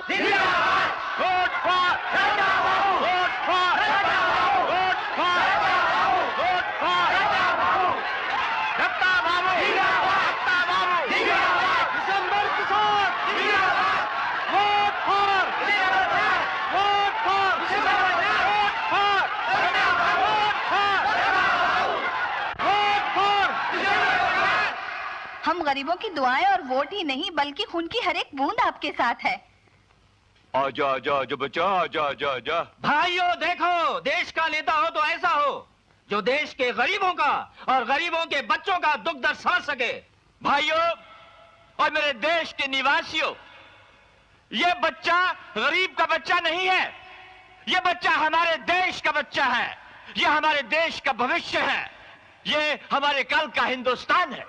जिंदाबाद। Vote for Datta babu. Vote for Datta babu. Vote for Datta babu. Vote for Datta babu. Datta babu जिंदाबाद। दत्ता बाबू जिंदाबाद। दिसंबर किसान जिंदाबाद। वोट फॉर जिंदाबाद। वोट फॉर जिंदाबाद। Vote for Datta babu. Vote for Datta babu. Vote for जिंदाबाद। हम गरीबों की दुआएं और वोट ही नहीं बल्कि खून की हर एक बूंद आपके साथ है। आजा आजा आजा बच्चा, आजा आजा आजा। भाइयों देखो, देश का नेता हो तो ऐसा हो जो देश के गरीबों का और गरीबों के बच्चों का दुख दर्द समझ सके। भाइयों और मेरे देश के निवासियों, ये बच्चा गरीब का बच्चा नहीं है, ये बच्चा हमारे देश का बच्चा है, ये हमारे देश का भविष्य है, ये हमारे कल का हिंदुस्तान है।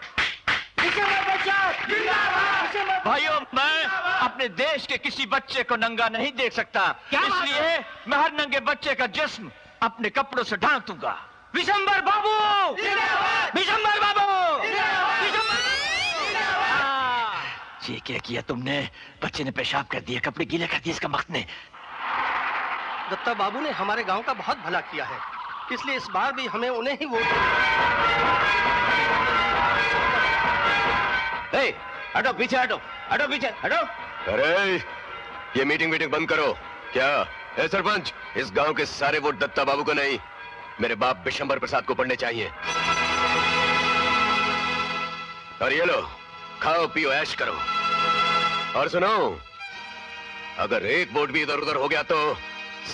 भाइयों, मैं अपने देश के किसी बच्चे को नंगा नहीं देख सकता, इसलिए मैं हर नंगे बच्चे का जिस्म अपने कपड़ों से ढांक दूंगा। विशंबर बाबू, विशंबर बाबू, ये क्या किया तुमने? बच्चे ने पेशाब कर दिया, कपड़े गीले कर दिए, इसका मकसद ने। दत्ता बाबू ने हमारे गांव का बहुत भला किया है, इसलिए इस बार भी हमें उन्हें ही वोट। हटो पीछे, हटो हटो पीछे हटो। अरे ये मीटिंग बंद करो। क्या ए सरपंच, इस गांव के सारे वोट दत्ता बाबू को नहीं, मेरे बाप विशंबर प्रसाद को पड़ने चाहिए। और ये लो, खाओ पियो ऐश करो। और सुनो, अगर एक वोट भी इधर उधर हो गया तो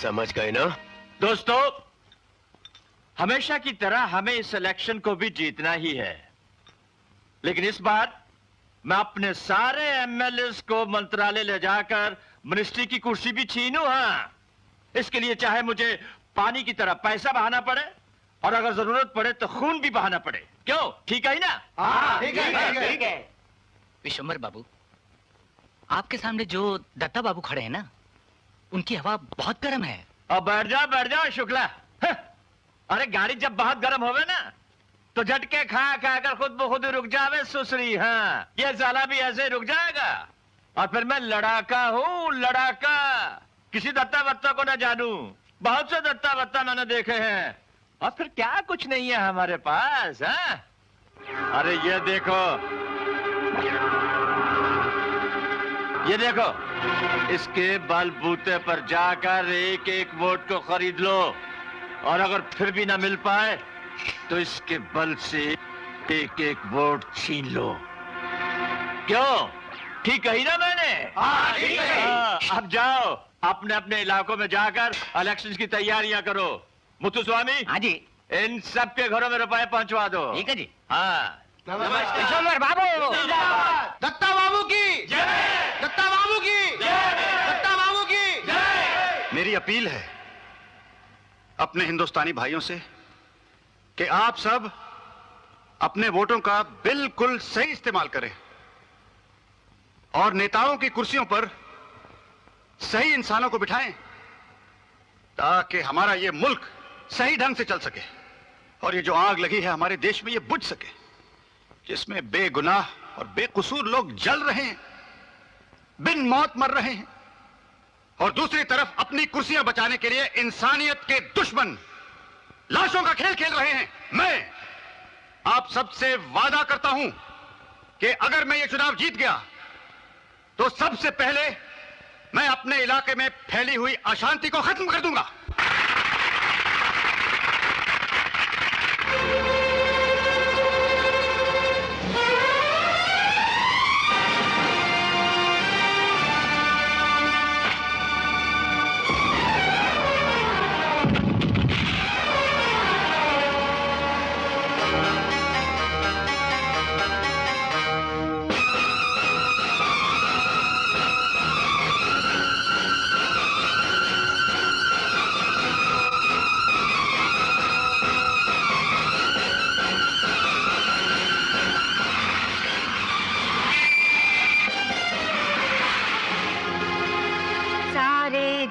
समझ गए ना? दोस्तों, हमेशा की तरह हमें इस इलेक्शन को भी जीतना ही है, लेकिन इस बार मैं अपने सारे एमएलए को मंत्रालय ले जाकर मिनिस्ट्री की कुर्सी भी छीनूं। हाँ, इसके लिए चाहे मुझे पानी की तरह पैसा बहाना पड़े और अगर जरूरत पड़े तो खून भी बहाना पड़े। क्यों, ठीक है ही ना? हाँ, ठीक है। विशंबर बाबू, आपके सामने जो दत्ता बाबू खड़े हैं ना, उनकी हवा बहुत गर्म है। अब बैठ जाओ शुक्ला। अरे गाड़ी जब बहुत गर्म होवे ना तो झटके खा कर खुद ब खुद रुक जावे सुसरी। हाँ, ये साला भी ऐसे रुक जाएगा। और फिर मैं लड़ाका हूँ, लड़ाका। किसी दत्ता वत्ता को ना जानू, बहुत से दत्ता वत्ता मैंने देखे हैं, और फिर क्या कुछ नहीं है हमारे पास। हाँ? अरे ये देखो, ये देखो, इसके बलबूते पर जाकर एक एक वोट को खरीद लो, और अगर फिर भी ना मिल पाए तो इसके बल से एक एक वोट छीन लो। क्यों, ठीक कही ना मैंने? हाँ, ठीक है। अब जाओ अपने अपने इलाकों में जाकर इलेक्शन की तैयारियां करो। मुथु स्वामी, हाँ जी, इन सब के घरों में रुपए पहुंचवा दो। ठीक है जी। हाँ, विशंबर बाबू, दत्ता बाबू की जय, दत्ता बाबू की जय, दत्ता बाबू की जय। मेरी अपील है अपने हिंदुस्तानी भाइयों से कि आप सब अपने वोटों का बिल्कुल सही इस्तेमाल करें और नेताओं की कुर्सियों पर सही इंसानों को बिठाएं, ताकि हमारा ये मुल्क सही ढंग से चल सके और ये जो आग लगी है हमारे देश में ये बुझ सके, जिसमें बेगुनाह और बेकसूर लोग जल रहे हैं, बिन मौत मर रहे हैं, और दूसरी तरफ अपनी कुर्सियां बचाने के लिए इंसानियत के दुश्मन लाशों का खेल खेल रहे हैं। मैं आप सबसे वादा करता हूं कि अगर मैं ये चुनाव जीत गया तो सबसे पहले मैं अपने इलाके में फैली हुई अशांति को खत्म कर दूंगा।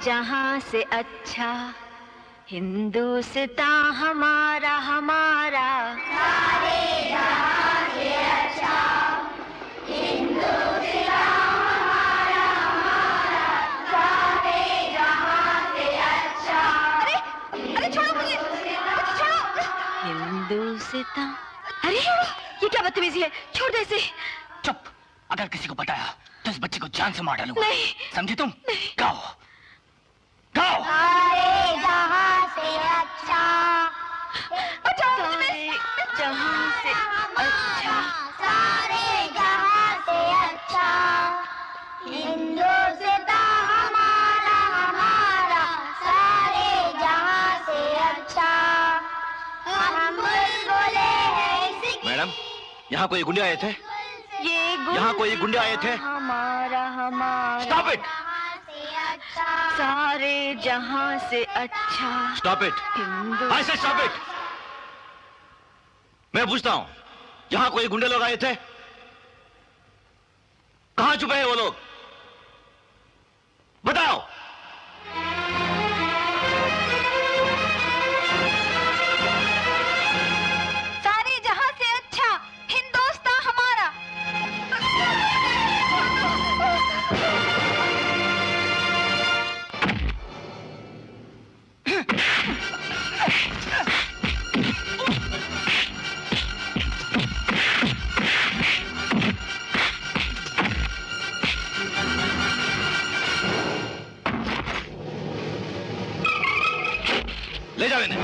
जहां से अच्छा हिंदुस्तान हमारा हमारा, सारे जहां से अच्छा हिंदुस्तान हमारा हमारा, हिंदुस्तां। अरे ये क्या बदतमीजी है, छोड़ दे इसे। चुप, अगर किसी को बताया तो इस बच्चे को जान से मार डालूंगा। नहीं। समझी तुम? गाओ गाओ। सारे जहां से अच्छा, सारे जहां से अच्छा, सारे जहां से अच्छा, हिंदुस्तां हमारा हमारा, सारे जहां से अच्छा, हम बोले हैं। मैडम, यहाँ कोई गुंडे आए थे? ये यहाँ कोई गुंडे आए थे? हमारा हमारा, स्टॉप इट, सारे जहां से अच्छा, स्टॉप इट, हिंदू। आई से स्टॉप इट। मैं पूछता हूँ, यहाँ कोई गुंडे लोग आए थे? कहाँ छुपे हैं वो लोग? बताओ। सारे जहां से अच्छा, हिंदुस्तां हमारा। ले जाओ इन्हें।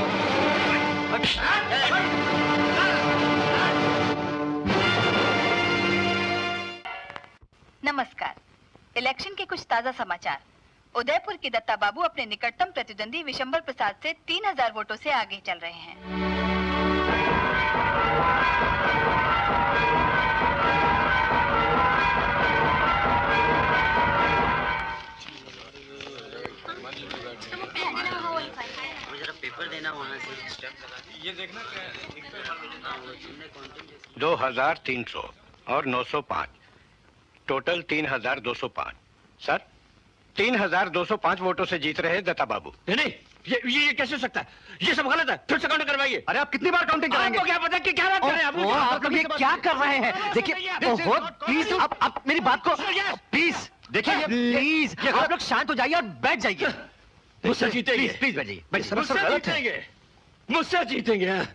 नमस्कार। इलेक्शन के कुछ ताजा समाचार। उदयपुर के दत्ता बाबू अपने निकटतम प्रतिद्वंदी विशंबर प्रसाद से 3000 वोटों से आगे चल रहे हैं। पेपर देना वहाँ से। ये देखना 2300 और 905 टोटल 3205। सर 3205 वोटों से जीत रहे दत्ता बाबू। नहीं, ये कैसे हो सकता है? ये सब गलत है। फिर से काउंट करवाइए। अरे आप कितनी बार काउंटिंग कराएंगे? आपको क्या पता कि क्या बात कर रहे हैं? आप लोग ये क्या कर रहे हैं? देखिए प्लीज आप मेरी बात को प्लीज देखिए, प्लीज आप लोग शांत हो जाइए और बैठ जाइए। मुझसे जीतेंगे। प्लीज बैठिए। मुझसे जीतेंगे।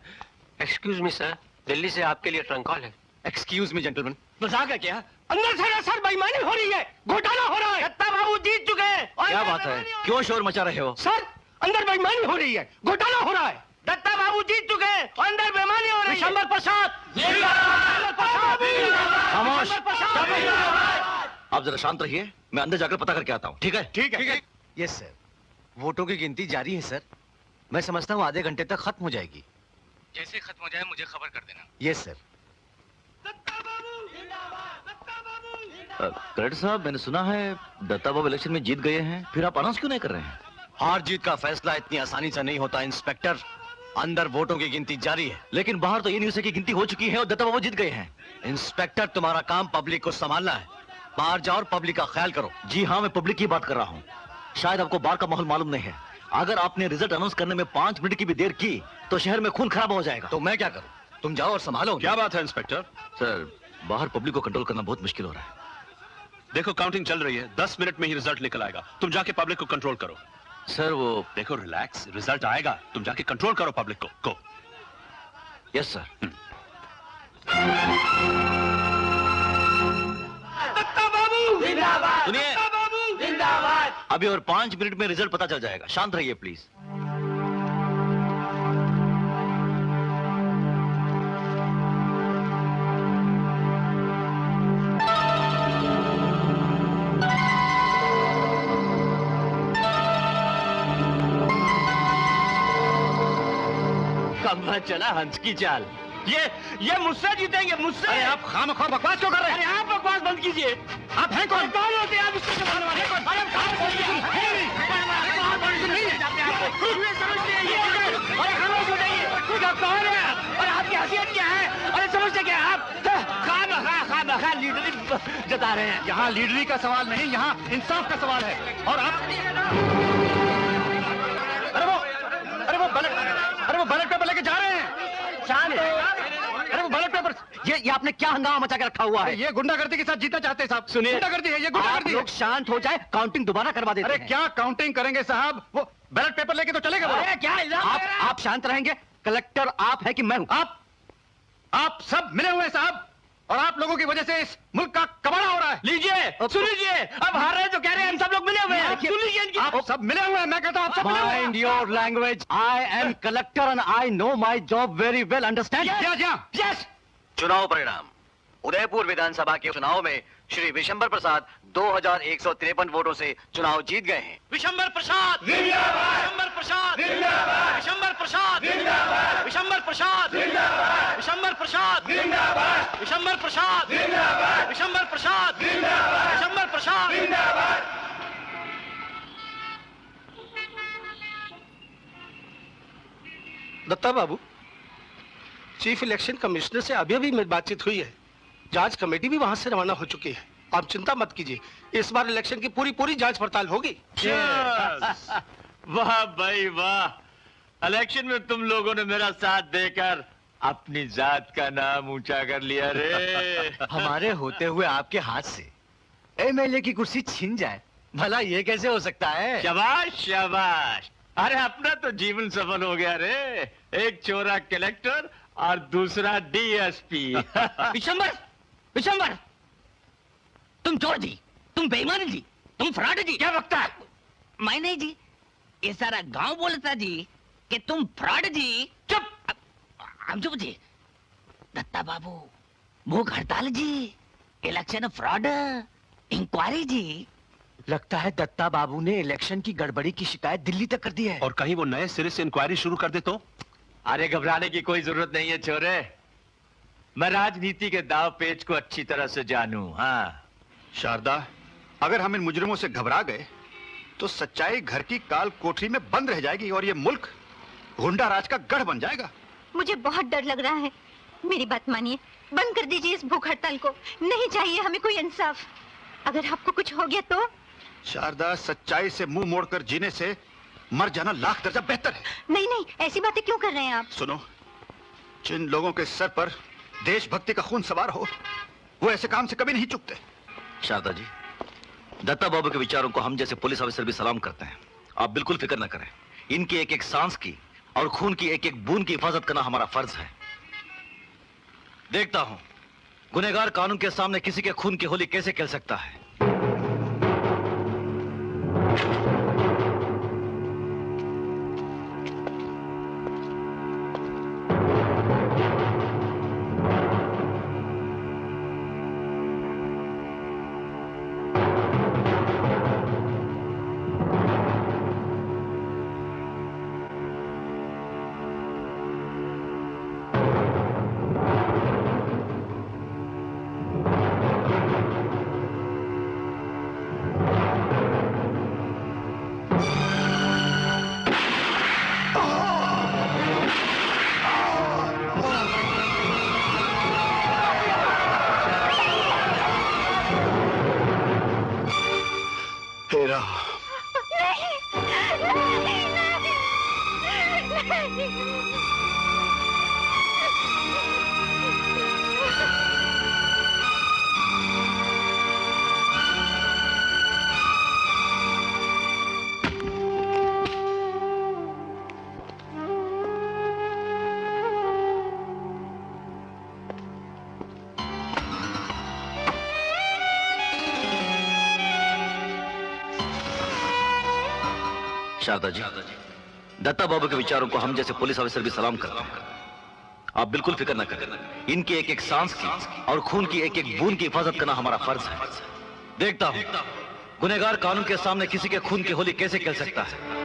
एक्सक्यूज मी सर, दिल्ली से आपके लिए ट्रंक कॉल है। Excuse me gentleman. मजाक है क्या? अंदर से सर बेईमानी हो रही है, घोटाला हो रहा है। दत्ता बाबू जीत चुके हैं। क्या बात है? क्यों शोर मचा रहे हो? सर अंदर बेईमानी हो रही है, घोटाला हो रहा है। दत्ता बाबू जीत चुके हैं और अंदर बेईमानी हो रही है। विशंबर प्रसाद, खामोश। आप जरा शांत रहिए, मैं अंदर जाकर पता करके आता हूँ। ठीक है? ठीक है। यस सर, वोटों की गिनती जारी है सर। मैं समझता हूँ आधे घंटे तक खत्म हो जाएगी। जैसे खत्म हो जाए मुझे खबर कर देना। Yes sir. कलेक्टर साहब, मैंने सुना है दत्ता बाबू इलेक्शन में जीत गए हैं, फिर आप अनाउंस क्यों नहीं कर रहे हैं? हार जीत का फैसला इतनी आसानी से नहीं होता इंस्पेक्टर। अंदर वोटों की गिनती जारी है। लेकिन बाहर तो ये न्यूज़ है कि गिनती हो चुकी है और दत्ता बाबू जीत गए हैं। इंस्पेक्टर, तुम्हारा काम पब्लिक को संभालना है। बाहर जाओ और पब्लिक का ख्याल करो। जी हाँ, मैं पब्लिक की बात कर रहा हूँ। शायद आपको बाहर का माहौल मालूम नहीं है। अगर आपने रिजल्ट अनाउंस करने में 5 मिनट की भी देर की तो शहर में खून खराब हो जाएगा। तो मैं क्या करूं? तुम जाओ और संभालो। क्या बात है इंस्पेक्टर? सर, बाहर पब्लिक को कंट्रोल करना बहुत मुश्किल हो रहा है। देखो काउंटिंग चल रही है, 10 मिनट में ही रिजल्ट निकल आएगा। तुम जाके पब्लिक को कंट्रोल करो। सर वो देखो रिलैक्स, रिजल्ट आएगा, तुम जाके कंट्रोल करो पब्लिक को। Yes sir. दत्ता बाबू जिंदाबाद, सुनिए, दत्ता बाबू जिंदाबाद। अभी और 5 मिनट में रिजल्ट पता चल जाएगा। शांत रहिए प्लीज। कब चला हंस की चाल। ये मुझसे जीतेंगे, मुझसे। अरे आप खामखा बकवास क्यों कर रहे हैं? अरे आप बकवास बंद कीजिए। आप हैं कौन? कौन होते हैं आप? इसको संभालने वाले कौन? अरे कहाँ बोलिए? समझते हैं ये? अरे खामोश हो जाइए। कौन है आप? और आपकी हैसियत क्या है? अरे समझते क्या आप? खामखा लीडरी जता रहे हैं। यहाँ लीडरी का सवाल नहीं, यहाँ इंसाफ का सवाल है। और आप अरे वो बैलेट पेपर लेके जा रहे हैं। शांत हो। अरे वो बैलेट पेपर, ये आपने क्या हंगामा मचा के रखा हुआ है? ये गुंडागर्दी के साथ जीतना चाहते हैं साहब। सुनिए, गुंडागर्दी है ये, गुंडागर्दी है। लोग शांत हो जाए, काउंटिंग दोबारा करवा देते हैं। अरे क्या काउंटिंग करेंगे साहब? वो बैलेट पेपर लेके तो चले गए। अरे क्या इल्जाम दे रहे हैं? आप शांत रहेंगे कलेक्टर आप है कि मैं हूं? आप सब मिले हुए हैं साहब, और आप लोगों की वजह से इस मुल्क का कबाड़ा हो रहा है। लीजिए, सुन लीजिए, अब हार रहे हैं तो कह रहे हैं हम सब लोग मिले हुए हैं। सुन लीजिए इनकी। आप सब मिले हुए हैं, मैं कहता हूं आप सब मिले हुए हैं। Mind your language. I am collector and I know my job very well. Understand? Yes. चुनाव परिणाम। उदयपुर विधानसभा के चुनाव में श्री विशंबर प्रसाद 2153 वोटों से चुनाव जीत गए हैं। विशंबर प्रसाद जिंदाबाद, विशंबर प्रसाद जिंदाबाद, विशंबर प्रसाद जिंदाबाद, विशंबर प्रसाद जिंदाबाद, विशंबर प्रसाद जिंदाबाद, विशंबर प्रसाद जिंदाबाद, विशंबर प्रसाद जिंदाबाद, विशंबर प्रसाद जिंदाबाद। दत्ता बाबू, चीफ इलेक्शन कमिश्नर से अभी अभी मेरी बातचीत हुई है। जांच कमेटी भी वहां से रवाना हो चुकी है। आप चिंता मत कीजिए, इस बार इलेक्शन की पूरी जांच पड़ताल होगी। वाह भाई वाह, इलेक्शन में तुम लोगों ने मेरा साथ देकर अपनी जात का नाम ऊंचा कर लिया रे। हमारे होते हुए आपके हाथ से एमएलए की कुर्सी छीन जाए, भला ये कैसे हो सकता है? शाबाश शाबाश, अरे अपना तो जीवन सफल हो गया रे। एक चोरा कलेक्टर और दूसरा डीएसपी। विशंबर, तुम चोर जी, तुम बेईमान जी, तुम फ्रॉड जी। क्या बकता है? मैं नहीं जी, ये सारा गांव बोलता जी कि तुम फ्रॉड जी। चुप। हम चुप जी। दत्ता बाबू, भूख हड़ताल जी, इलेक्शन फ्रॉड, इंक्वायरी जी। लगता है दत्ता बाबू ने इलेक्शन की गड़बड़ी की शिकायत दिल्ली तक कर दी है। और कहीं वो नए सिरे से इंक्वायरी शुरू कर दे तो? अरे घबराने की कोई जरूरत नहीं है छोरे, मैं राजनीति के दाव पेच को अच्छी तरह से जानूं। हाँ शारदा, अगर हम इन मुजरिमों से घबरा गए तो सच्चाई घर की काल कोठरी में बंद रह जाएगी और ये मुल्क गुंडा राज का गढ़ बन जाएगा। मुझे बहुत डर लग रहा है। मेरी बात मानिए, बंद कर दीजिए इस भूख हड़ताल को। नहीं चाहिए हमें कोई इंसाफ। अगर आपको कुछ हो गया तो? शारदा, सच्चाई से मुंह मोड़कर जीने से मर जाना लाख दर्जा बेहतर है। नहीं नहीं, ऐसी बातें क्यों कर रहे हैं आप? सुनो, जिन लोगों के सर पर देशभक्ति का खून सवार हो, वो ऐसे काम से कभी नहीं चुकते। शारदा जी, दत्ता बाबू के विचारों को हम जैसे पुलिस ऑफिसर भी सलाम करते हैं। आप बिल्कुल फिक्र न करें, इनकी एक एक सांस की और खून की एक एक बूंद की हिफाजत करना हमारा फर्ज है। देखता हूं गुनहगार कानून के सामने किसी के खून की होली कैसे खेल सकता है। शारदा जी, दत्ता बाबू के विचारों को हम जैसे पुलिस ऑफिसर भी सलाम करते हैं। आप बिल्कुल फिक्र न करें, इनकी एक एक सांस की और खून की एक एक बूंद की हिफाजत करना हमारा फर्ज है। देखता हूं गुनहगार कानून के सामने किसी के खून की होली कैसे खेल सकता है।